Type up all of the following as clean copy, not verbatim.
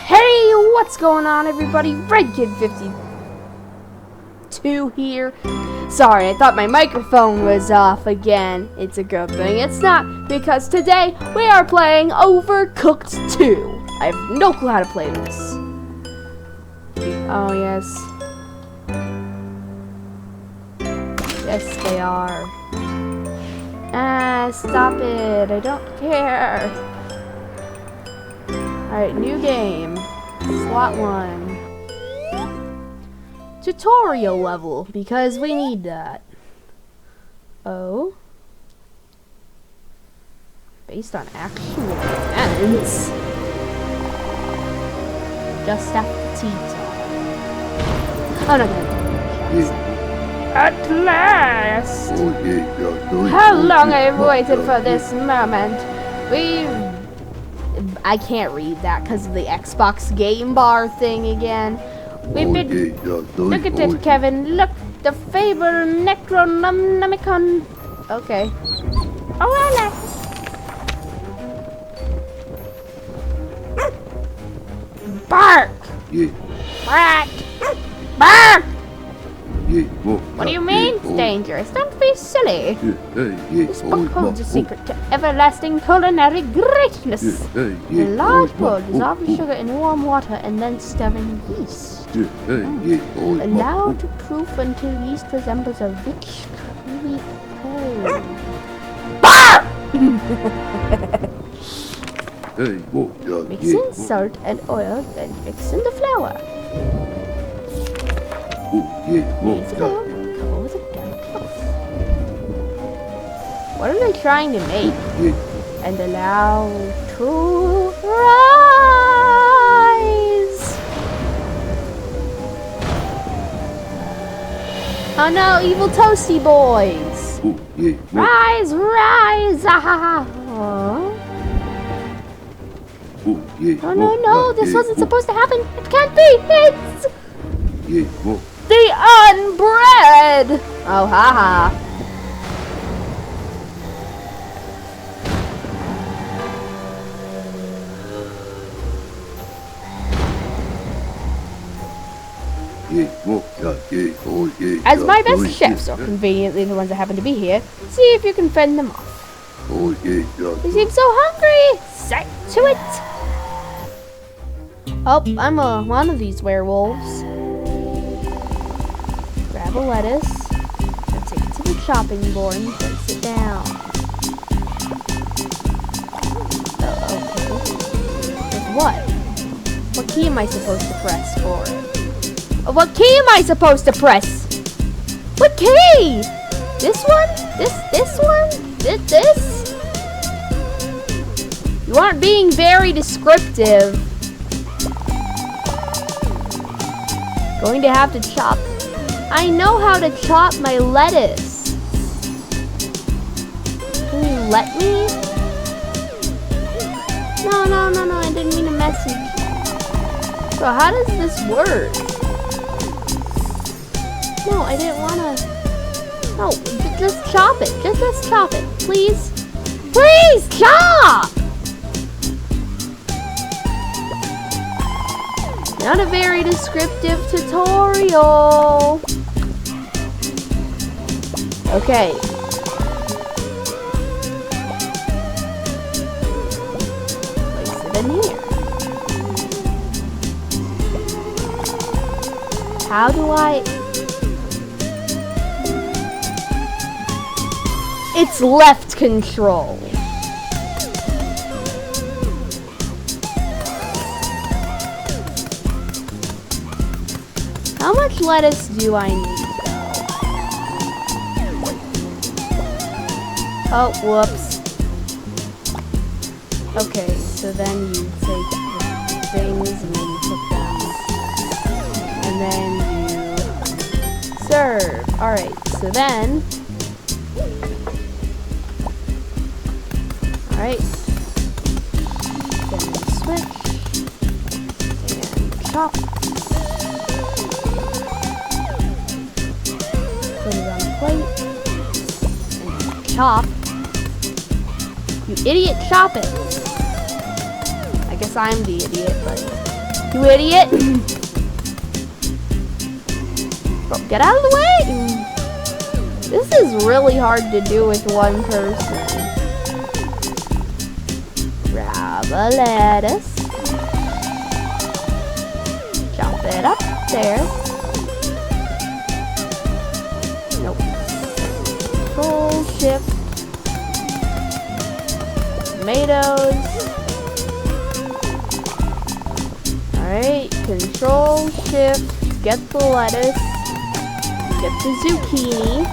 Hey, what's going on, everybody? RedKid52 here. Sorry, I thought my microphone was off again. It's a good thing it's not, because today we are playing Overcooked 2. I have no clue how to play this. Oh, yes. Yes, they are. Ah, stop it. I don't care. Alright, new game. Slot 1. Tutorial level, because we need that. Oh. Based on actual events. Just after tea time. Oh, no, At last! How long I've waited for this moment. I can't read that because of the Xbox game bar thing again. Look at it, Kevin. Look, the Faber Necronomicon. Okay. Oh, I like it. Bark! Bark! Bark! What do you mean it's dangerous? Don't be silly. This book holds a secret to everlasting culinary greatness. A large bowl, dissolve the sugar in warm water and then stir in yeast. Allow to proof until yeast resembles a rich, creamy pearl. Mix in salt and oil, then mix in the flour. Cover with a damp cloth. What are they trying to make? And allow to rise. Oh no, evil toasty boys! Rise, rise! Ah. Oh no, this wasn't supposed to happen. It can't be. It's the unbread! Oh, haha. As my best chefs are conveniently the ones that happen to be here, see if you can fend them off. They seem so hungry! Set to it! Oh, I'm one of these werewolves. Grab a lettuce, and take it to the chopping board and place it down. Okay. With what? What key am I supposed to press for it? What key am I supposed to press? What key? This one? This one? This? You aren't being very descriptive. Going to have to chop. I know how to chop my lettuce. Can you let me? No, I didn't mean a message. So how does this work? No, I didn't wanna. No, just chop it. Just chop it. Please? Please chop! Not a very descriptive tutorial. Okay. Place it in here. How do I... It's left control. How much lettuce do I need? Oh, whoops. Okay, so then you take the things and then you put them. And then you serve. Alright, so then... Alright. Then you switch. And chop. Put it on a plate. And chop. You idiot, chop it! I guess I'm the idiot, but You idiot! Bro, get out of the way! This is really hard to do with one person. Grab a lettuce. Chop it up there. Nope. Control Shift. Tomatoes. Alright, Control Shift. Get the lettuce. Get the zucchini.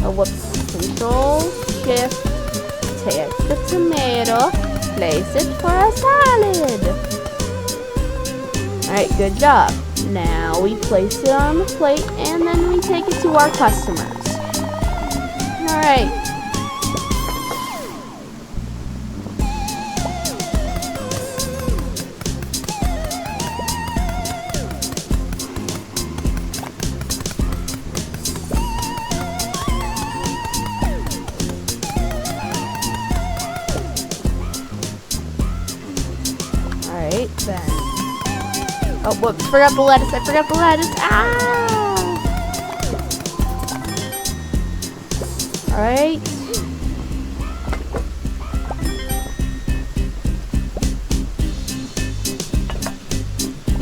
Oh, whoops. Control Shift. Take the tomato. Place it for a salad. Alright, good job. Now we place it on the plate and then we take it to our customers. Alright. Alright, then. Oh, whoops, forgot the lettuce. I forgot the lettuce. Ah! Alright.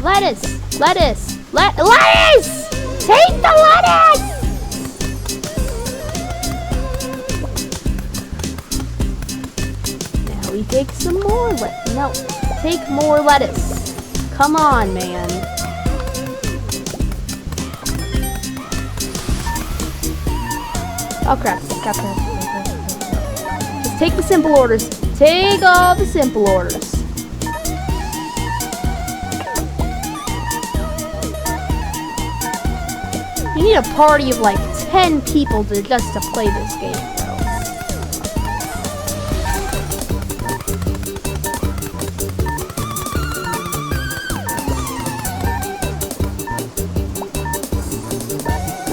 Lettuce! Lettuce! Lettuce! Take the lettuce! Now we take some more lettuce. No, take more lettuce. Come on, man. Oh crap. Just take the simple orders. Take all the simple orders. You need a party of like 10 people just to play this game, bro.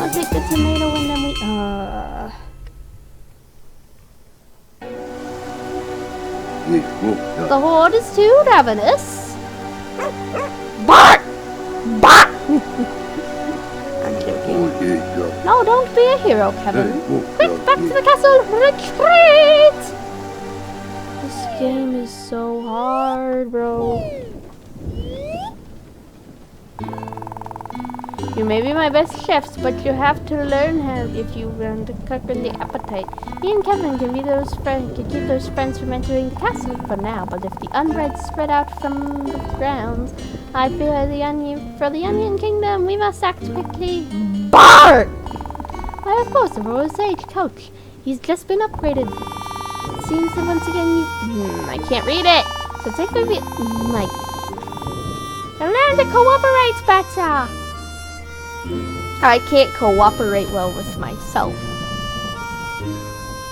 I'll take the tomato and then we The horde is too ravenous. Bark! Bark! I'm joking. No, don't be a hero, Kevin. Quick, back to the castle! Retreat! This game is so hard, bro. You may be my best chefs, but you have to learn how if you want to cook in the appetite. Me and Kevin can keep those friends from entering the castle for now, but if the unbred spread out from the grounds, I fear for the Onion Kingdom, we must act quickly. Bark! Why, of course, the Royal Sage Coach. He's just been upgraded. It seems that once again I can't read it. So take the learn to cooperate better. I can't cooperate well with myself.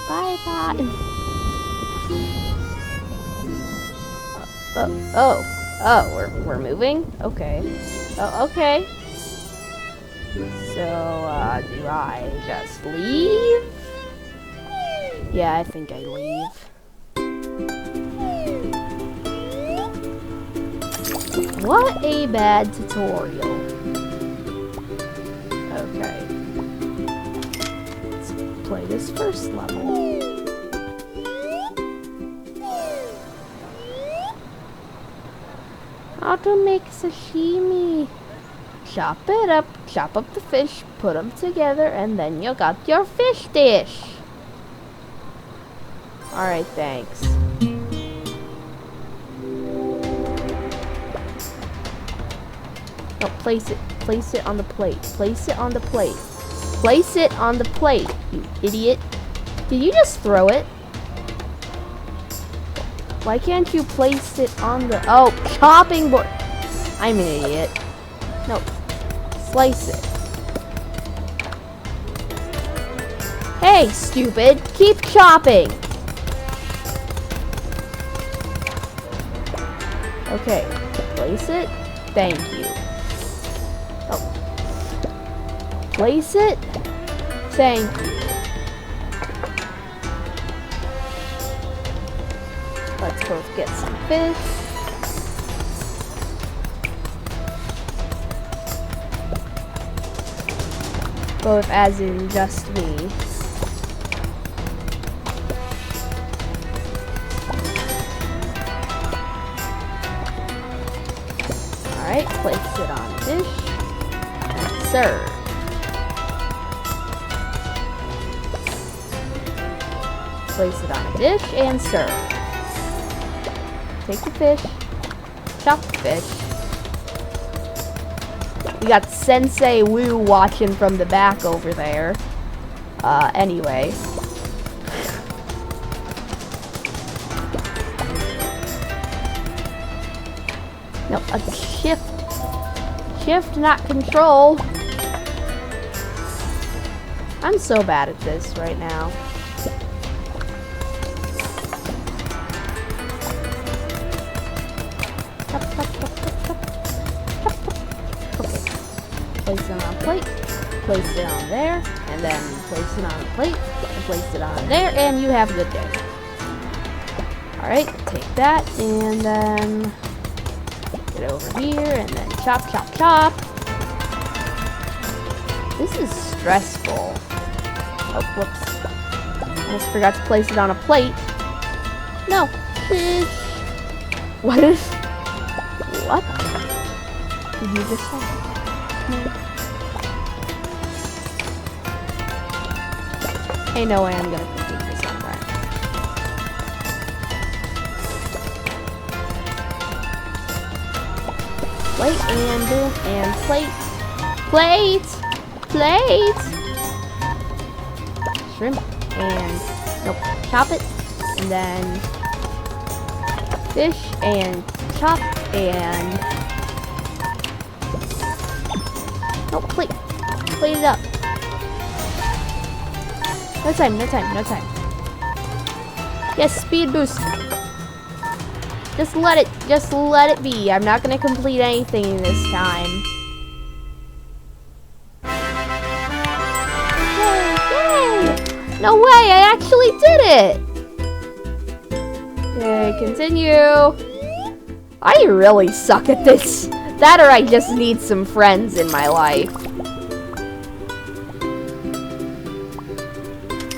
Bye bye. Oh, we're moving? Okay. Oh, okay. So, do I just leave? Yeah, I think I leave. What a bad tutorial. Okay. Let's play this first level. How to make sashimi. Chop it up, chop up the fish, put them together, and then you got your fish dish. Alright, thanks. Oh, place it on the plate. Place it on the plate. Place it on the plate, you idiot. Did you just throw it? Why can't you place it on the... Oh, chopping board. I'm an idiot. No. Slice it. Hey, stupid. Keep chopping. Okay. Place it. Thank you. Oh. Place it. Thank you. Let's both get some fish. Both as in just me. Alright, place it on a dish and serve. Place it on a dish and serve. Take the fish, chop the fish. We got Sensei Wu watching from the back over there. Anyway. No, a shift. Shift, not control. I'm so bad at this right now. Place it on a plate, place it on there, and then place it on a plate, and place it on there, and you have a good day. Alright, take that, and then get over here, and then chop, chop, chop. This is stressful. Oh, whoops. Almost forgot to place it on a plate. No. What is... What? Did you just say? Hey, no way I'm gonna complete this on right. Plate and boom and plate. Plate! Plate! Shrimp and nope. Chop it and then fish and chop and nope, plate. Plate it up. No time, no time, no time. Yes, speed boost. Just let it be. I'm not gonna complete anything this time. Yay! No way, I actually did it! Okay, continue. I really suck at this. That or I just need some friends in my life.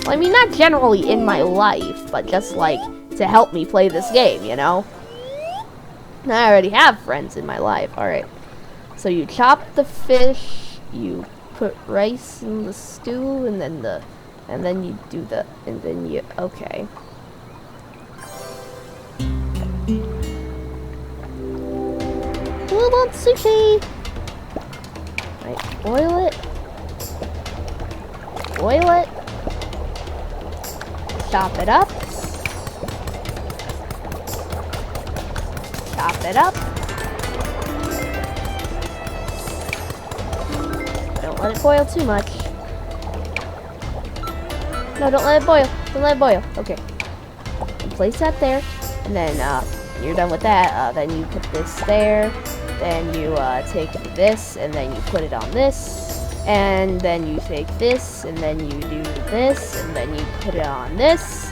Well, I mean, not generally in my life, but just, like, to help me play this game, you know? I already have friends in my life. Alright. So you chop the fish, you put rice in the stew, and then you do the, and then you, okay. Who wants sushi? Right, boil it. Boil it. Chop it up. Chop it up. Don't let it boil too much. No, don't let it boil. Don't let it boil. Okay. And place that there. And then, you're done with that. Then you put this there. Then you, take this, and then you put it on this. And then you take this, and then you do this, and then you put it on this.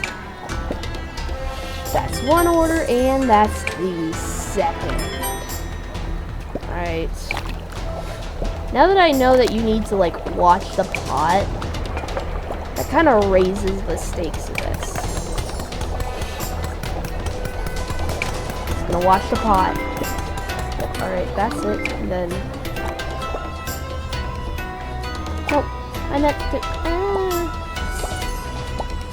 That's one order, and that's the second. Alright. Now that I know that you need to, like, watch the pot, that kind of raises the stakes of this. Just gonna watch the pot. Alright, that's it, and then... Oh, I meant to...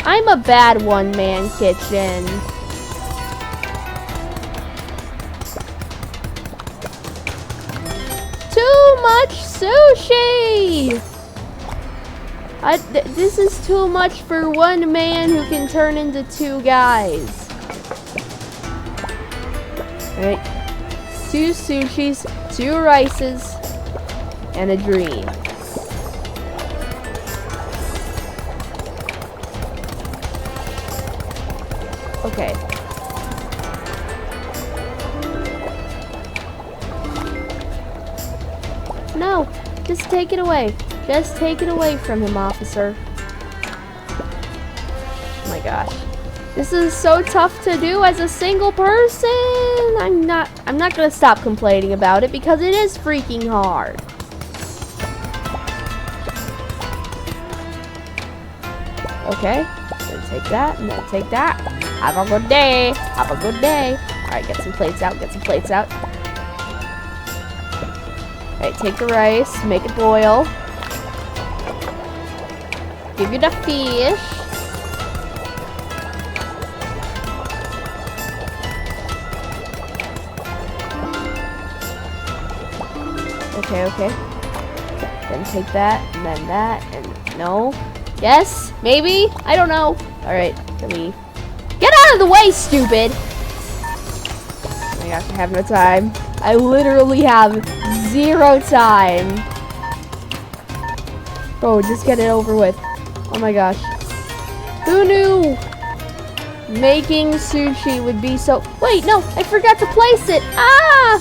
I'm a bad one-man kitchen. Too much sushi! This is too much for one man who can turn into two guys. Alright. 2 sushis, 2 rices, and a dream. Okay. No, just take it away. Just take it away from him, officer. Oh my gosh. This is so tough to do as a single person. I'm not gonna stop complaining about it because it is freaking hard. Okay, then take that, and then take that. Have a good day. Have a good day. Alright, get some plates out, get some plates out. Alright, take the rice, make it boil. Give you the fish. Okay. Then take that, and then that, and no. Yes? Maybe? I don't know. Alright, let me... Get out of the way, stupid! Oh my gosh, I have no time. I literally have 0 time. Bro, just get it over with. Oh my gosh. Who knew making sushi would be so... Wait, no! I forgot to place it! Ah!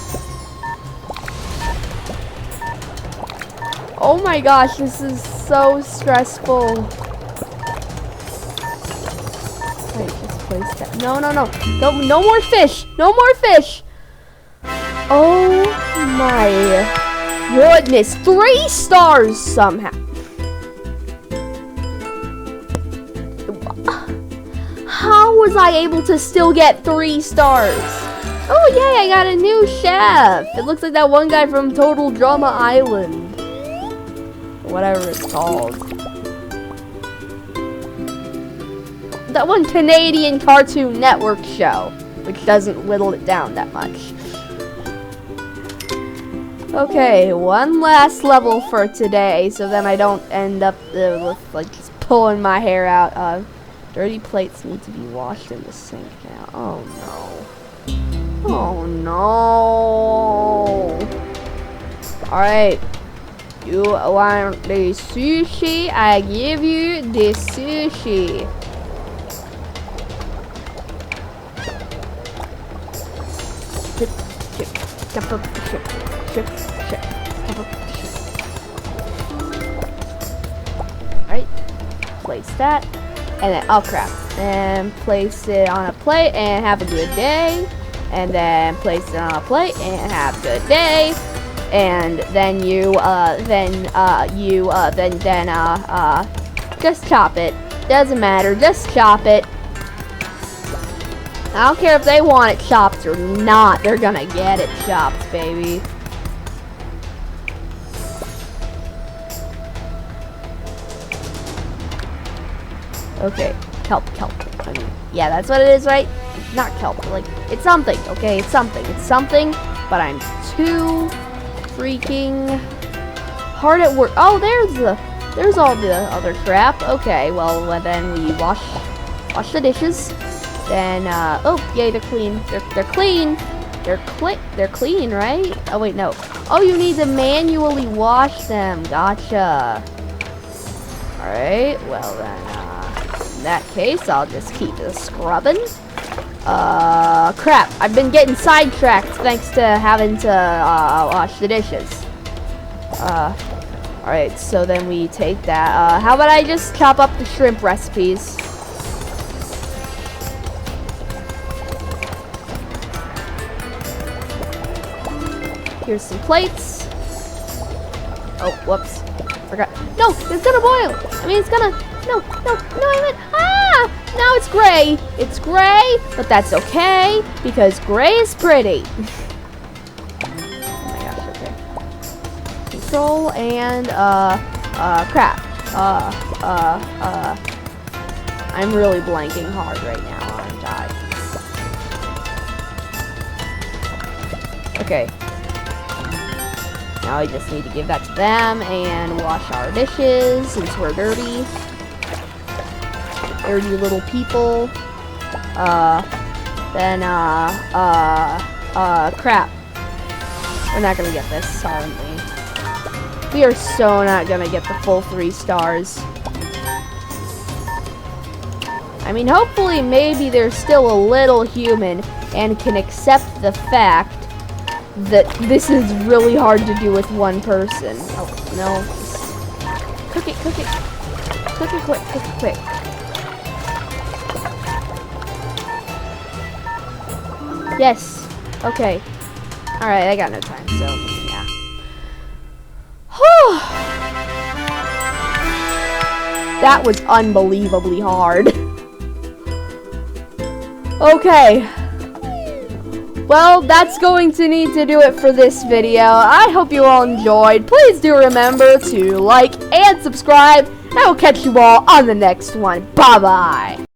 Oh my gosh, this is so stressful. Wait, just place that. No. No more fish. No more fish. Oh my goodness. 3 stars somehow. How was I able to still get 3 stars? Oh yay, I got a new chef. It looks like that one guy from Total Drama Island. Whatever it's called. That one Canadian Cartoon Network show, which doesn't whittle it down that much. Okay, one last level for today, so then I don't end up with like just pulling my hair out. Dirty plates need to be washed in the sink now. Oh no. Oh no. Alright. You want the sushi? I give you the sushi. Alright, place that, and then, oh crap, and place it on a plate and have a good day, and then place it on a plate and have a good day. And then just chop it. Doesn't matter, just chop it. I don't care if they want it chopped or not, they're gonna get it chopped, baby. Okay, kelp. I mean, yeah, that's what it is, right? Not kelp, like, it's something, okay? It's something, but I'm too freaking hard at work. Oh, there's all the other crap. Okay, well then we wash the dishes. Then oh yay, they're clean. They're clean. They're clean, right? Oh wait, no. Oh, you need to manually wash them. Gotcha. All right. Well then, in that case, I'll just keep scrubbing. Crap, I've been getting sidetracked thanks to having to, wash the dishes. Alright, so then we take that, how about I just chop up the shrimp recipes? Here's some plates. Oh, whoops. Forgot. No, it's gonna boil! I mean, it's gonna, no, I meant, now it's gray. It's gray, but that's okay because gray is pretty. Oh my gosh, okay. Control and crap. I'm really blanking hard right now, aren't I? Okay. Now I just need to give that to them and wash our dishes since we're dirty. Dirty little people. Crap. We're not gonna get this, aren't we? We are so not gonna get the full 3 stars. I mean, hopefully, maybe they're still a little human and can accept the fact that this is really hard to do with one person. Oh, no. Just cook it quick. Yes. Okay. Alright, I got no time, so, yeah. That was unbelievably hard. Okay. Well, that's going to need to do it for this video. I hope you all enjoyed. Please do remember to like and subscribe. And I will catch you all on the next one. Bye-bye.